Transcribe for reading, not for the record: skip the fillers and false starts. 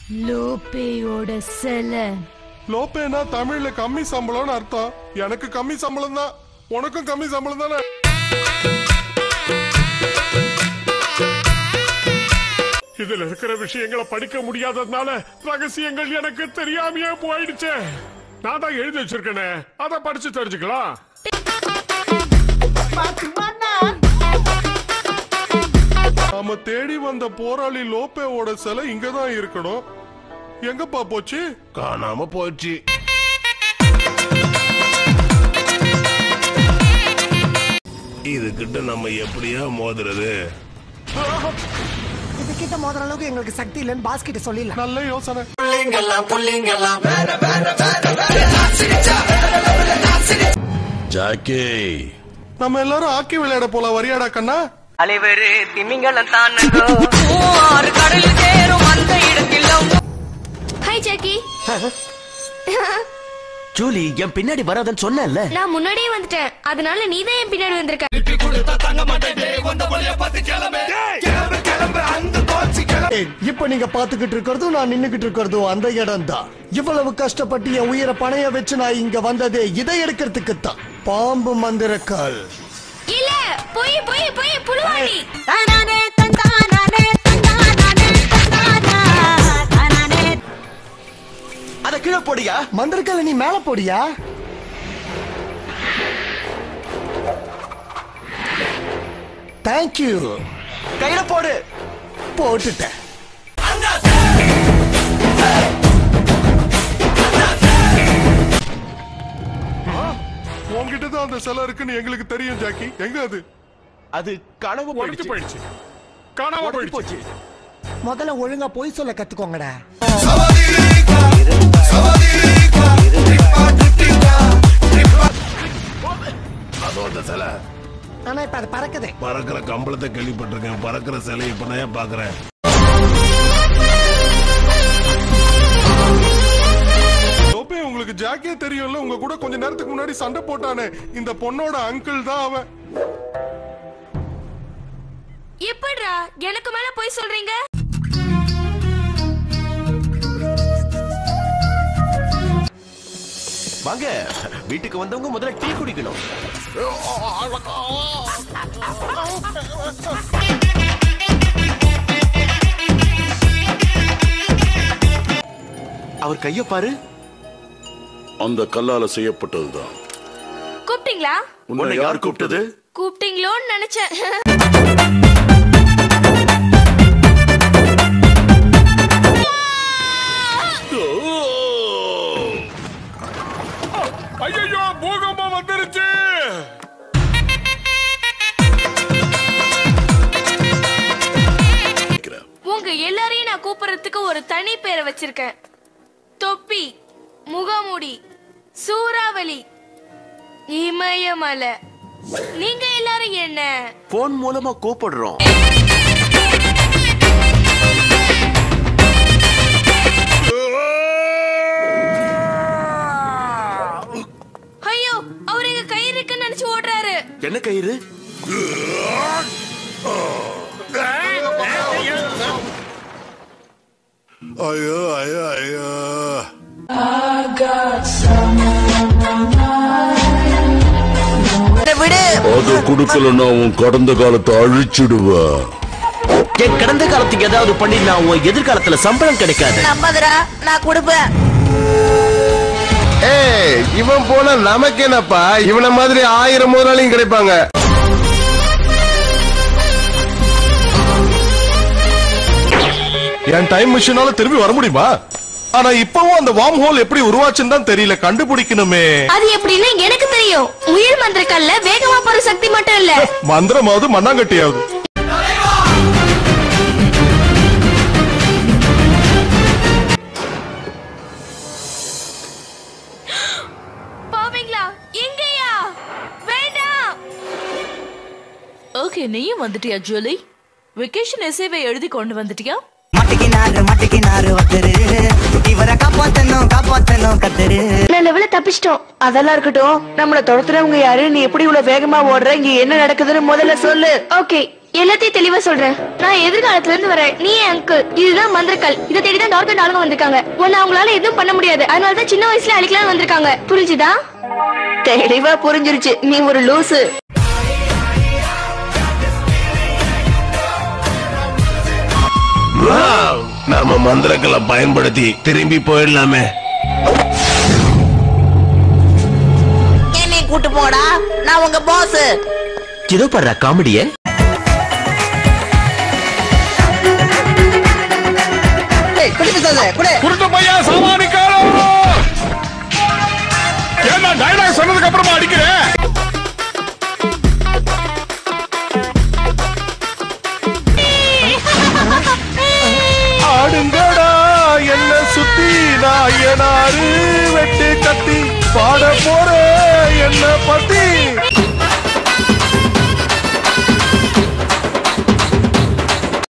லோபேயோட சிலை. லோபேனா தமிழ்ல கம்மி சம்பளம்னு அர்த்தம். எனக்கு கம்மி சம்பளம் தான், உனக்கும் கம்மி சம்பளம் தானே. இதுல இருக்கிற விஷயங்களை படிக்க முடியாததுனால ரகசியங்கள் எனக்கு தெரியாமையே போயிடுச்சு. நான் தான் எழுதி வச்சிருக்கேனே, அதை படிச்சு தெரிஞ்சுக்கலாம். நாம தேடி வந்த போராளி லோபேவோட சிலை இங்கதான் இருக்கணும். எங்கப்பா போச்சு? காணாம போச்சு. இதுகிட்ட நம்ம எப்படியா மோதுறது? இதுகிட்ட மோதுற அளவுக்கு எங்களுக்கு சக்தி இல்லைன்னு பாஸ் கிட்ட சொல்லிடலாம். நல்ல யோசனை. ஜாக்கி, நம்ம எல்லாரும் ஆக்கி விளையாட போல. வரியாடா கண்ணா? அலைவரு திமிங்கலம் தானோ ஆறு கடல் சேரும் அந்த இடத்தில். Hi Jackie. ஜூலி, என் பின்னாடி வராதன்னு சொன்னேன்ல. நான் முன்னாடியே வந்துட்டேன், அதனால நீ தான் என் பின்னாடி வந்திருக்க. இப்ப நீங்க பாத்துக்கிட்டு இருக்கிறதும் நான் நின்னுகிட்டு இருக்கிறதும் அந்த இடம் தான். இவ்வளவு கஷ்டப்பட்டு என் உயிரை பணைய வச்சு நான் இங்க வந்ததே இதை எடுக்கிறதுக்கு தான். பாம்பு மந்திரக்கால் இல்ல, போய் போய் போய் புலுவாடி. அத கீழே போடியா. மந்திரக்கால நீ மேல போடியா. தேங்க்யூ. கையில போடு. போட்டுட்டேன். உன்கிட்டதான் அந்த சிலை இருக்குன்னு எங்களுக்கு தெரியும் ஜாக்கி. எங்க அது? அது காணாம போயிடுச்சு. காணாம போயிடுச்சு. முதல்ல ஒழுங்கா போய் சொல்ல கத்துக்கோங்கடா. அதோட சிலை. ஆனா இப்ப அது பறக்குது. பறக்கிற கம்பளத்தை கேள்விப்பட்டிருக்கேன், பறக்கிற சிலை இப்ப நான் பாக்குறேன். லோபே, உங்களுக்கு ஜாக்கியே தெரியும்ல. உங்க கூட கொஞ்ச நேரத்துக்கு முன்னாடி சண்டை போட்டானே, இந்த பொண்ணோட அங்கிள் தான் அவன். எப்படிடா எனக்கு மேல போய் சொல்றீங்க? வாங்க, வீட்டுக்கு வந்தவங்க முதல்ல டீ குடிக்கணும். அவர் கைய பாரு. அந்த கல்லால செய்யப்பட்டதுதான். கூப்பிட்டீங்களா? உன்னை யார் கூப்பிட்டது? கூப்பிட்டீங்களோன்னு நினைச்சேன். ஐயோ, பூகம்பம் வந்துருச்சு. உங்க எல்லாரையும் நான் கூப்பிடுறதுக்கு ஒரு தனி பேரை வச்சிருக்கேன். தொப்பி, முகமூடி, சூறாவளி, இமயமலை. நீங்க எல்லாரும் என்ன போன் மூலமா கூப்பிடுறோம். ஐயோ, அவர் எங்க கயிறு இருக்குன்னு நினைச்சு ஓடுறாரு. என்ன கயிறு? ஐயோ ஐயோ ஐயோ. அது குடுக்கலன்னா உன் கடந்த காலத்தை அழிச்சிடுவ. என் கடந்த காலத்துக்கு ஏதாவது பண்ணி நான் உன் எதிர்காலத்துல சம்பளம் கிடைக்காது. நம்பதுரா, நான் கொடுப்பேன். ஏய், இவன் போனா நமக்கு என்னப்பா? இவன மாதிரி 1000 முதலாளியும் கிடைப்பாங்க. என் டைம் மிஷினால திரும்பி வர முடியுமா? ஆனா இப்பவும் அந்த வார்ம் ஹோல் எப்படி உருவாச்சுன்னு தான் தெரியல. கண்டுபிடிக்கணுமே. அது எப்படின்னு எனக்கு தெரியும். உயிர் மந்திரக்கல்ல வேகமா போற சக்தி மட்டும் இல்ல, மந்திரமாவது மண்ணாங்கட்டியாவது. பாவீங்களா? எங்கயா? வேண்டாம். ஓகே, நீயும் வந்துட்டியா ஜூலி? வெக்கேஷன் எஸ்ஏவை எழுதி கொண்டு வந்துட்டியா? மட்டிக்கினாரு வக்கரு, இவரை காப்பாத்தணும் கத்தரு. லெவல தப்பிச்சிட்டோம். அதெல்லாம் இருக்கட்டும், நம்மள துரத்துறவங்க யாரு? நீ எப்படி இவ்வளவு வேகமா ஓடுற? இங்க என்ன நடக்குதுன்னு முதல்ல சொல்லு. ஓகே, எல்லாத்தையும் தெளிவா சொல்றேன். நான் எதிர்காலத்துல இருந்து வரேன். நீ அங்கிள். இதுதான் மந்திரக்கல். இதை தேடிதான் டார்க் ஆளுங்க வந்திருக்காங்க. உன்னை அவங்களால எதுவும் பண்ண முடியாது. அதனாலதான் சின்ன வயசுல அழிக்கலாம் வந்திருக்காங்க. புரிஞ்சுதா? தெளிவா புரிஞ்சிருச்சு. நீ ஒரு லூசு. நாம மந்திரக்களை பயன்படுத்தி திரும்பி போயிடலாமே. என்னை கூட்டு போடா, நான் உங்க பாஸ். இதோ படுற காமெடிய. குருட்டு பையா சாமானிக்காரோ, ஏன்னா டைலாக் சொன்னதுக்கு அப்புறமா அடிக்கிறேன். ஆடுங்கடா என்ன சுத்தி நாயனாரு வெட்டு கத்தி பாட போற என்ன பத்தி